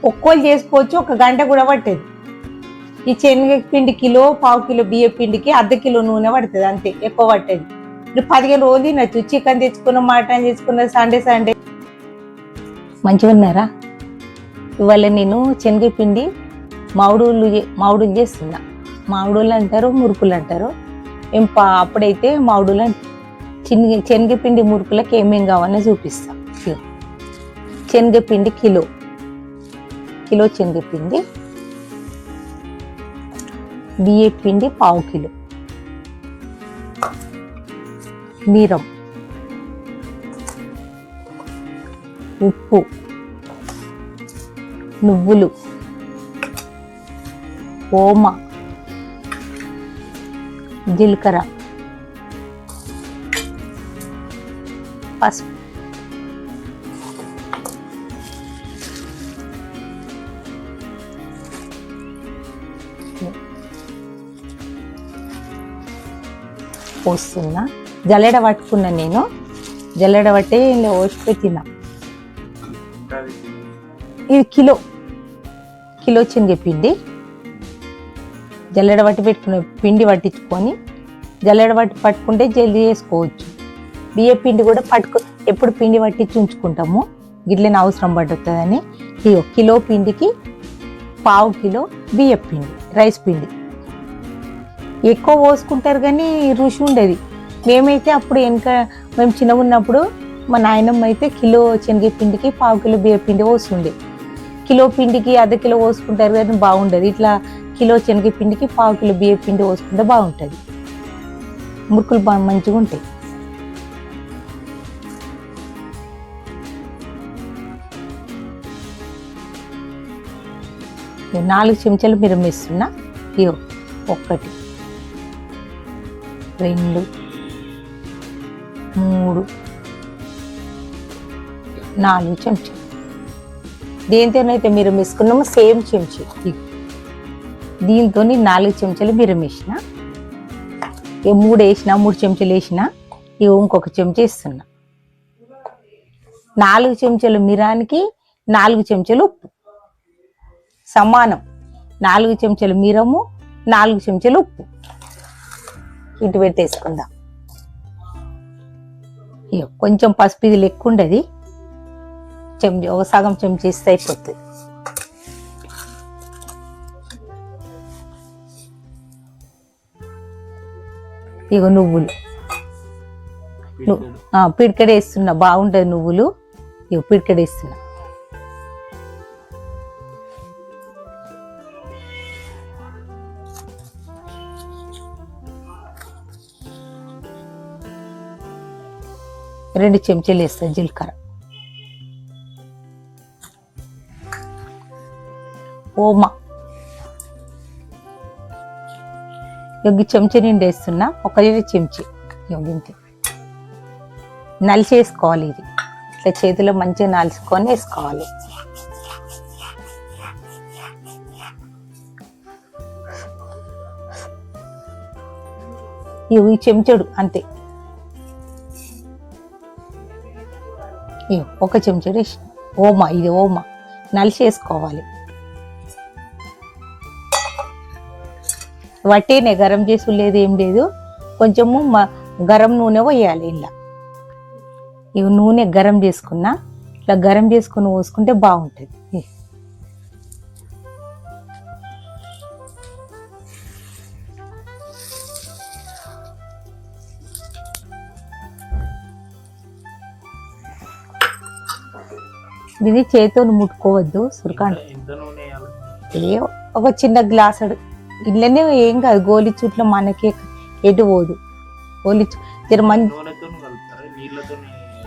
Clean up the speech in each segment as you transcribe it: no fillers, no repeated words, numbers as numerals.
ఒక్కోలు చేసుకోవచ్చు, 1 గంట కూడా పట్టేది. ఈ శనగపిండి కిలో, పావు కిలో బియ్య పిండికి అర్ధ కిలో నూనె పడుతుంది, అంతే, ఎక్కువ పట్టేది. ఇప్పుడు 15 రోజులు తినచ్చు. చికెన్ తెచ్చుకున్నాం, మటన్ తెచ్చుకున్నాం, సండే మంచిగా ఉన్నారా? ఇవాళ నేను శనగపిండి మామిడులు చేస్తున్నా. మామిడులు అంటారు, మురుకులు అంటారు. అప్పుడైతే మామిడులు శనగపిండి మురుకులకు ఏమేం కావాలో చూపిస్తాం. శనగపిండి కిలో శనగపిండి, బియ్య పిండి పావు కిలో, నీరం, ఉప్పు, నువ్వులు, ఓమ, జీలకర్ర, పసుపు. పోస్తున్నా. జల్లెడ పట్టుకున్నా నేను. జల్లెడ పట్టి ఇలా పోసి పెట్టిన. ఇది కిలో శనగపిండి. జల్లెడ పట్టి పెట్టుకున్న పిండి పట్టించుకొని జల్లెడ పట్టుకుంటే జల్దీ చేసుకోవచ్చు. బియ్య పిండి కూడా ఎప్పుడు పిండి పట్టించి ఉంచుకుంటాము, గిట్లనే అవసరం పడుతుందని. కిలో పిండికి పావు కిలో బియ్య పిండి, రైస్ పిండి. ఎక్కువ పోసుకుంటారు కానీ రుచి ఉండేది. మేమైతే అప్పుడు మేము చిన్నగా ఉన్నప్పుడు మా నాయనమ్మ అయితే కిలో శనగపిండికి పావు కిలో బియ్య పిండి పోస్తుండే. కిలో పిండికి అర్ధ కిలో పోసుకుంటారు కానీ బాగుండదు. ఇట్లా కిలో శనగపిండికి పావు కిలో బియ్య పిండి పోసుకుంటే బాగుంటుంది. మురుకులు బాగా మంచిగా ఉంటాయి. నాలుగు చెంచాలు మిరం వేస్తున్నా. 1 2 3 4 చెంచాలు. దేనితోనైతే మిరం వేసుకున్నామో సేమ్ చెంచా. దీంతో 4 చెంచాలు మిరం వేసిన. 3 వేసిన, 3 చెంచాలు వేసిన. ఇంకొక చెంచా వేస్తున్నా. 4 చెంచాలు మిరానికి 4 చెంచాలు ఉప్పు సమానం. 4 చెంచాలు మిరము, 4 చెంచాలు ఉప్పు. ఇటు పెట్టేసుకుందాం. కొంచెం పసుపు ఇది లెక్క ఉండదు, ఒక సగం చెంచా ఇస్తే అయిపోతుంది. నువ్వులు పిడికెడ వేస్తున్నా, బాగుంటుంది నువ్వులు. పిడికెడ వేస్తున్నా. రెండు చెంచాలు వేస్తాను జీలకర్ర, ఓమా. చెంచా నిండి వేస్తున్నా. ఒక చెంచా ఇంతే. నలిచేసుకోవాలి. ఇది ఇట్లా చేతిలో మంచిగా నలుచుకొని వేసుకోవాలి. ఈ చెంచాడు అంతే. ఒక చెంచాడు వేసి ఓమా, ఇది ఓమా నలిచేసుకోవాలి. వట్టినే గరం చేసి లేదు, ఏం లేదు. కొంచెము గరం నూనె పోయాలి. ఇలా నూనె గరం చేసుకున్నా. ఇట్లా గరం చేసుకుని పోసుకుంటే బాగుంటుంది. ఇది చేతితో ముట్టుకోవద్దు, సురకాండ. ఒక చిన్న గ్లాసుడు ఇట్లనే ఏం కాదు. గోలిచుట్లో మనకి ఎటు పోదు. గోలిచు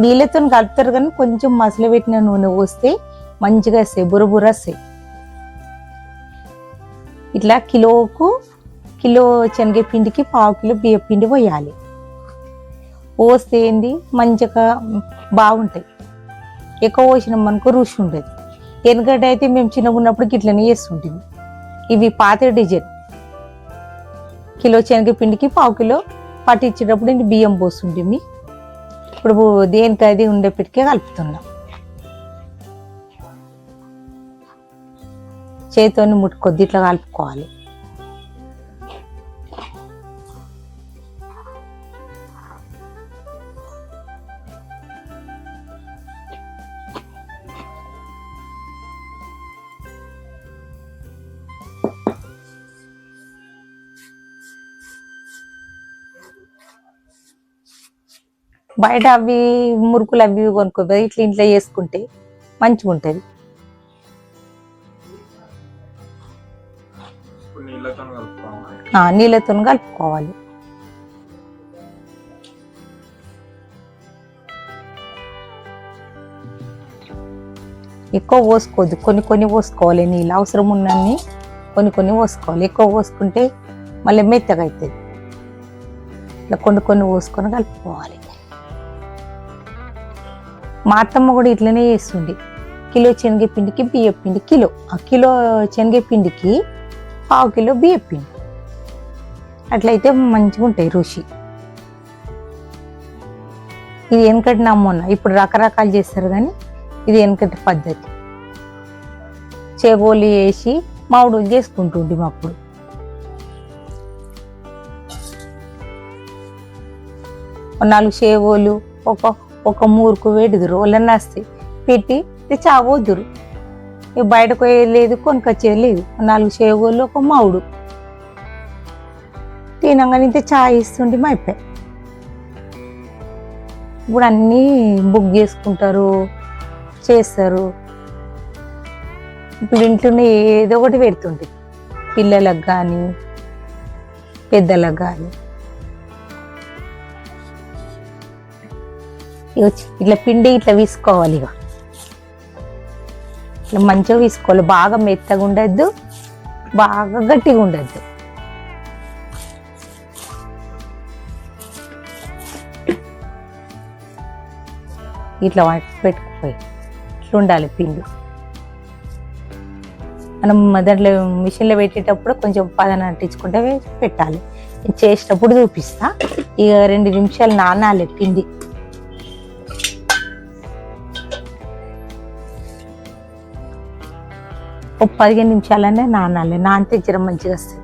నీళ్ళతో కలుపుతారు కానీ కొంచెం మసలు పెట్టిన నూనె పోస్తే మంచిగా వస్తాయి, బుర్ర వస్తాయి. ఇట్లా కిలో శనగపిండికి పావు కిలో బియ్య పిండి పోయాలి. పోస్తే ఏంది మంచిగా బాగుంటాయి. ఎక్కువ పోసినాం అనుకో రుచి ఉండదు. ఎందుకంటే అయితే మేము చిన్నగా ఉన్నప్పుడు గిట్లనే చేస్తుంటుంది. ఇవి పాత డిజైన్. కిలో శనగపిండికి పావు కిలో పట్టించేటప్పుడు ఇంటి బియ్యం పోస్తుంటిమి. ఇప్పుడు దేనికి అది ఉండేప్పటికే కలుపుతున్నాం. చేతితోని కొద్ది ఇట్లా కలుపుకోవాలి. బయట అవి మురుకులు అవి కొనుక్కోపోయి ఇట్లా ఇంట్లో చేసుకుంటే మంచిగా ఉంటుంది. నీళ్ళతో కలుపుకోవాలి. ఎక్కువ పోసుకోవద్దు, కొన్ని కొన్ని పోసుకోవాలి. నీళ్ళు అవసరం ఉన్నన్ని కొన్ని కొన్ని పోసుకోవాలి. ఎక్కువ పోసుకుంటే మళ్ళీ మెత్తగా అవుతుంది. ఇట్లా కొన్ని కొన్ని పోసుకొని కలుపుకోవాలి. మా అత్తమ్మ కూడా ఇట్లనే చేస్తుంది. కిలో శనగపిండికి బియ్యపిండి కిలో, ఆ కిలో శనగపిండికి 1/2 కిలో బియ్యపిండి. అట్లయితే మంచిగా ఉంటాయి రుచి. ఇది వెనకటి నమ్మూన, ఇప్పుడు రకరకాలు చేస్తారు కానీ ఇది వెనకటి పద్ధతి. చేగోలు వేసి మామిడులు చేసుకుంటుండే అప్పుడు. 4 చేగోలు ఒక మూరుకు వేడుదురు వాళ్ళని వస్తాయి పెట్టి చావద్దురు. ఇక బయటకు వేయలేదు, కొనుకొచ్చేయలేదు. 4 చేగోళ్ళు ఒక మామిడు తినంగానే ఇంత చాయ్ ఇస్తుంటే అయిపోయాయి. ఇప్పుడు అన్నీ బుక్ చేసుకుంటారు, చేస్తారు. ఇప్పుడు ఇంట్లోనే ఏదో ఒకటి పెడుతుంటే పిల్లలకు కానీ పెద్దలకు కానీ. ఇట్లా పిండి ఇట్లా వీసుకోవాలి. ఇట్లా మంచిగా వీసుకోవాలి. బాగా మెత్తగా ఉండద్దు, బాగా గట్టిగా ఉండద్దు. ఇట్లా పెట్టుకుపోయి ఇట్లా ఉండాలి పిండి. మనం దాంట్లో మిషన్లో పెట్టేటప్పుడు కొంచెం పదన అంటించుకుంటే పెట్టాలి. చేసేటప్పుడు చూపిస్తా. ఇక 2 నిమిషాలు నానాలి పిండి. ఒక 15 నిమిషాలనే నానాలి. నానితే జర మంచిగా వస్తుంది.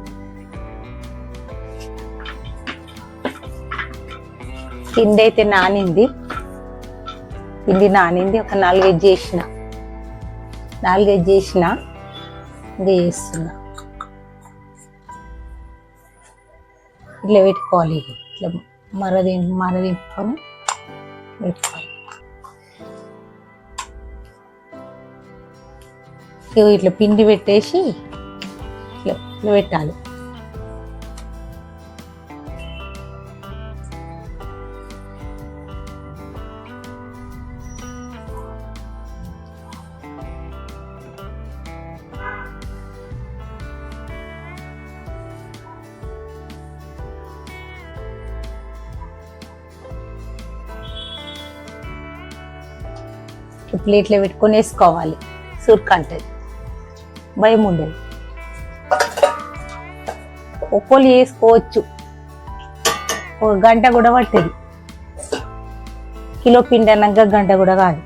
పిండి అయితే నానింది. పిండి నానింది. ఒక 4-5 చేసిన ఇంకా చేస్తున్నా. ఇట్లా పెట్టుకోవాలి. ఇట్లా మరదింపుకొని పెట్టుకోవాలి. ఇట్లా పిండి పెట్టేసి ఇట్లా పెట్టాలి. ప్లేట్లో పెట్టుకొని వేసుకోవాలి. సుర్కంటది, భయం ఉండదు. ఒక్కోళ్ళు వేసుకోవచ్చు. 1 గంట కూడా పట్టేది. కిలో పిండి అన్నాక గంట కూడా కాదు.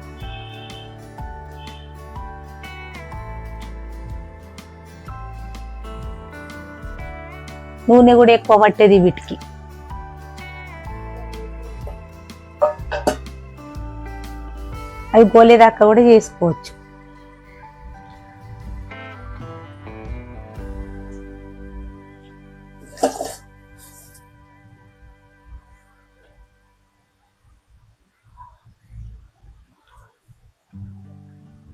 నూనె కూడా ఎక్కువ పట్టేది వీటికి. అవి గోలేదాకా కూడా చేసుకోవచ్చు.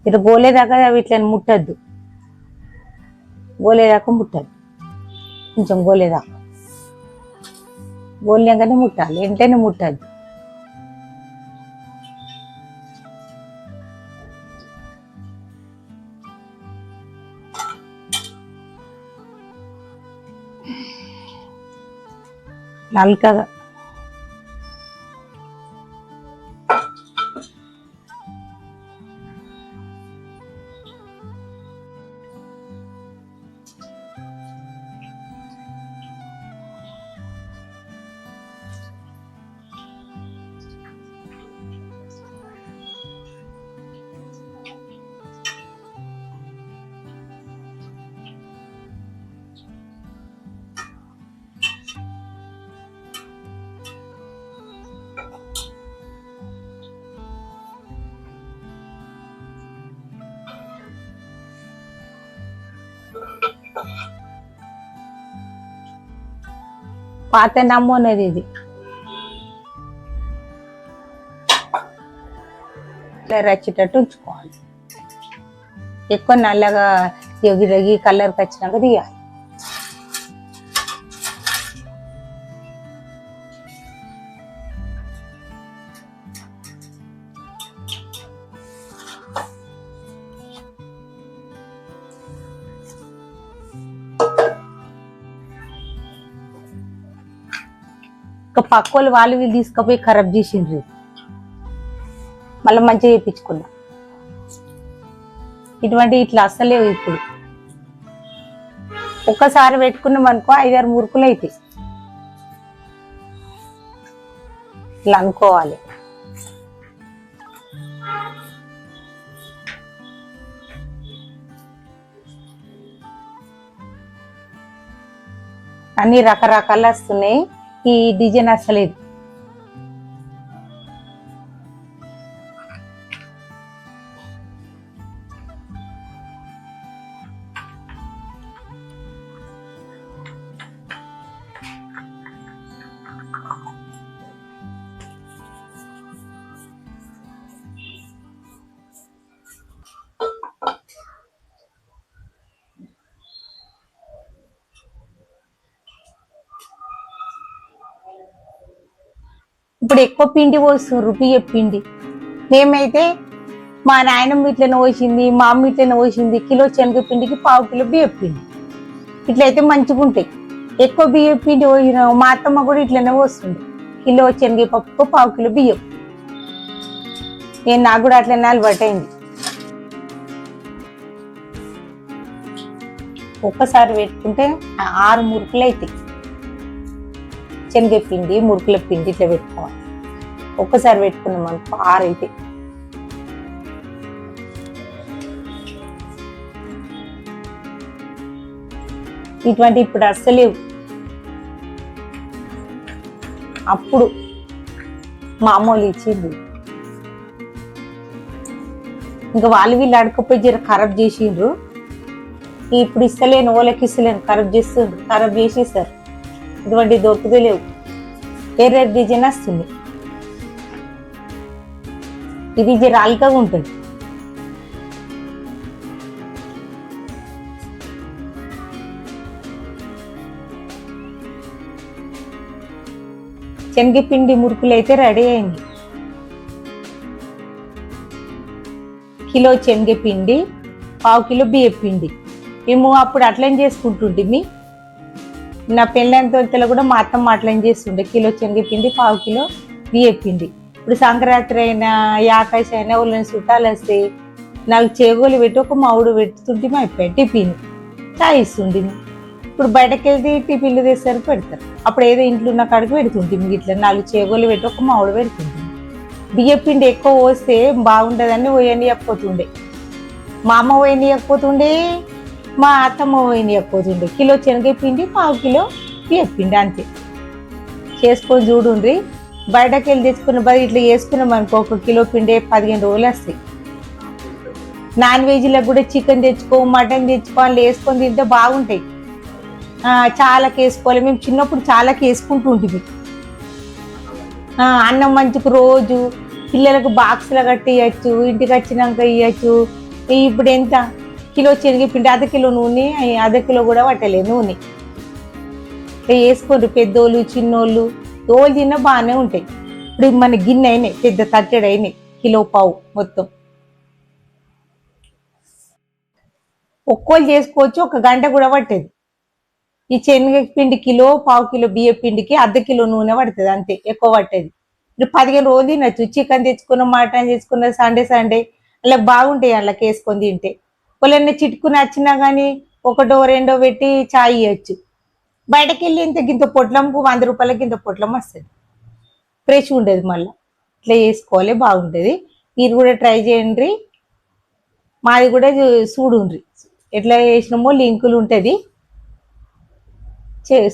ఇట్లా గోలేదాకా వీటిని ముట్టద్దు. గోలేదాకా ముట్టద్దు. కొంచెం గోలేదాకా గోలేగానే ముట్టాలి. వెంటనే ముట్టద్దు. నల్కగా పాత నమూనది ఇది. ఇట్లా రచ్చేటట్టు ఉంచుకోవాలి. ఎక్కువ నల్లగా ఎగిరగి కలర్కి వచ్చినాక తీయాలి. పక్కోళ్ళు వాళ్ళు వీళ్ళు తీసుకుపోయి ఖరాబ్ చేసిండ్రు. మళ్ళీ మంచిగా చేయించుకున్నా. ఇట్లా అస్సలేవు. ఇప్పుడు ఒక్కసారి పెట్టుకున్నాం అనుకో 5-6 మురుకులు అయితే ఇట్లా అనుకోవాలి. అన్ని రకరకాలు వస్తున్నాయి. ఈ డిజైన్ అసలేదు. ఇప్పుడు ఎక్కువ పిండి పోస్తున్నారు, బియ్యం పిండి. మేమైతే మా నాయనమ్మ ఇట్లనే పోసింది, మా అమ్మ ఇట్లనే పోసింది. కిలో శనగపిండికి 1/2 కిలో బియ్యం పిండి. ఇట్లయితే మంచిగా ఉంటాయి. ఎక్కువ బియ్యం పిండి పోసిన మా అత్తమ్మ కూడా ఇట్లనే పోస్తుంది. కిలో శనగపప్పు 1/2 కిలో బియ్యం. నాకు కూడా అట్లనే అలవాటు అయింది. ఒక్కసారి పెట్టుకుంటే 6 మురుకులు అవుతాయి. శనగపిండి, మురుకుల పిండి ఇట్లా పెట్టుకోవాలి. ఒక్కసారి పెట్టుకున్నాం అనుకో 6 అయితే. ఇటువంటి ఇప్పుడు అస్సలేవు. అప్పుడు మా అమ్మోళ్ళు ఇచ్చింది. ఇంకా వాళ్ళు వీళ్ళు అడకపోయి జర ఖరాబ్ చేసిండ్రు. ఇప్పుడు ఇస్తలేను, వాళ్ళకి ఇస్తలేను, ఖరాబ్ చేసేసారు. ఇటువంటి దొరుకుతూ లేవు. వేరే డిజైన్ వస్తుంది. ఇది జర అల్కగా ఉంటుంది. శనగపిండి మురుకులు అయితే రెడీ అయింది. కిలో శనగపిండి, 1/2 కిలో బియ్యం పిండి. మేము అప్పుడు అట్లనే చేసుకుంటుంటిమి. నా పెళ్ళైన తొలితలో కూడా మా అత్తమ్మ అట్లనే చేస్తుండే. కిలో శనగపిండి, 1/2 కిలో బియ్యం పిండి. ఇప్పుడు సంక్రాంతి అయినా, యాకాశ అయినా వాళ్ళని చుట్టాలు వస్తే నాకు చేగోలు పెట్టి ఒక మావుడు పెడుతుంటే అయిపోయాయి. టిఫిన్ చాయ్ ఇస్తుండే. ఇప్పుడు బయటకు వెళ్తే టిఫిన్లు తెస్తారు, పెడతారు. అప్పుడు ఏదో ఇంట్లో ఉన్న కాడికి పెడుతుంటే ఇట్లా 4 చేగోలు పెట్టి ఒక మావుడు పెడుతుంటే. బియ్యం పిండి ఎక్కువ పోస్తే బాగుంటుందని పోయనియకపోతుండే. మా అమ్మ పోయనియకపోతుండే, మా అత్తమ్మ పోయనియకపోతుండే. కిలో శనగపిండి, 1/2 కిలో బియ్యం పిండి అంతే. చేసుకొని చూడుండ్రి. బయటకు వెళ్ళి తెచ్చుకున్న బది ఇట్లా చేసుకున్నాం అనుకో 1 కిలో పిండి 15 రోజులు వస్తాయి. నాన్ వెజ్లకు కూడా చికెన్ తెచ్చుకో, మటన్ తెచ్చుకో, వాళ్ళు వేసుకొని తింటే బాగుంటాయి. చాలాకి వేసుకోవాలి. మేము చిన్నప్పుడు చాలాకి వేసుకుంటూ ఉంటుంది. అన్నం మంచికి రోజు పిల్లలకు బాక్స్లో కట్టి ఇవ్వచ్చు, ఇంటికి వచ్చినాక ఇవ్వచ్చు. ఇప్పుడు ఎంత కిలో శనగపిండి, 1/2 కిలో నూనె, 1/2 కిలో కూడా పట్టలేదు నూనె. వేసుకోండి. పెద్దోళ్ళు చిన్నోళ్ళు రోజు తిన్నా బాగానే ఉంటాయి. ఇప్పుడు మన గిన్నె అయినాయి, పెద్ద తట్టెడు అయినాయి, 1.5 కిలో మొత్తం. ఒక్కోళ్ళు చేసుకోవచ్చు, 1 గంట కూడా పట్టేది. ఈ శనగపిండి కిలో, 1/2 కిలో బియ్యం పిండికి 1/2 కిలో నూనె పడుతుంది అంతే, ఎక్కువ పట్టేది. ఇప్పుడు 15 రోజులు తినచ్చు. చికెన్ తెచ్చుకున్నాం, మటన్ తెచ్చుకున్న సండే అలా బాగుంటాయి. వాళ్ళకి వేసుకొని తింటే వాళ్ళని చిట్టుకుని వచ్చినా కానీ 1-2 పెట్టి చాయ్ ఇవ్వచ్చు. బయటకు వెళ్ళి ఇంత పొట్లంకు 100 రూపాయలకి ఇంత పొట్లం వస్తుంది. ఫ్రెష్ ఉండేది. మళ్ళీ ఇట్లా చేసుకోవాలి, బాగుంటుంది. మీరు కూడా ట్రై చేయండి. మాది కూడా చూడుండ్రి ఎట్లా చేసినామో లింకులు ఉంటుంది,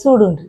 చూడుండ్రి.